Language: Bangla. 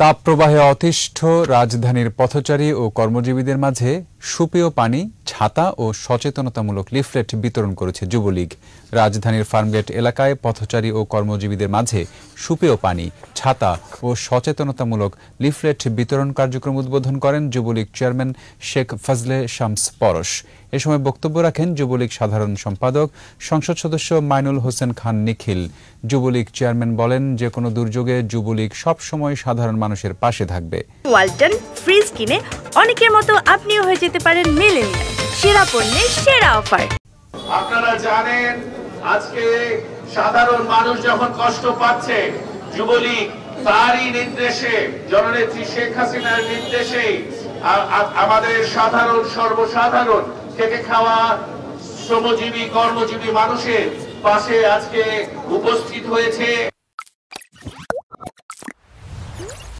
তাপপ্রবাহে অতিষ্ঠ রাজধানীর পথচারী ও কর্মজীবীদের মাঝে সুপেয় পানি, ছাতা ও সচেতনতামূলক লিফলেট বিতরণ করেছে যুবলীগ। রাজধানীর ফার্মগেট এলাকায় পথচারী ও কর্মজীবীদের মাঝে সুপেয় পানি, ছাতা ও সচেতনতামূলক লিফলেট বিতরণ কার্যক্রম উদ্বোধন করেন যুবলীগ চেয়ারম্যান শেখ ফজলে শামস পরশ। এ সময় বক্তব্য রাখেন যুবলীগ সাধারণ সম্পাদক সংসদ সদস্য মাইনুল হোসেন খান নিখিল। যুবলীগ চেয়ারম্যান বলেন, যে কোনো দুর্যোগে যুবলীগ সবসময় সাধারণ মানুষের পাশে থাকবে। ওয়ালটন ফ্রিজ কিনে অনেকের মতো আপনিও হয়ে যেতে পারেন মিলেনিয়াল। সেরা পণ্যের সেরা অফার। আপনারা জানেন, আজকে সাধারণ মানুষ যখন কষ্ট পাচ্ছে, যুবলীগ তারই নির্দেশে, জননেত্রী শেখ হাসিনার নির্দেশে আমাদের সাধারণ সর্বসাধারণ খেটে খাওয়া শ্রমজীবী কর্মজীবী মানুষের পাশে আজকে উপস্থিত হয়েছে।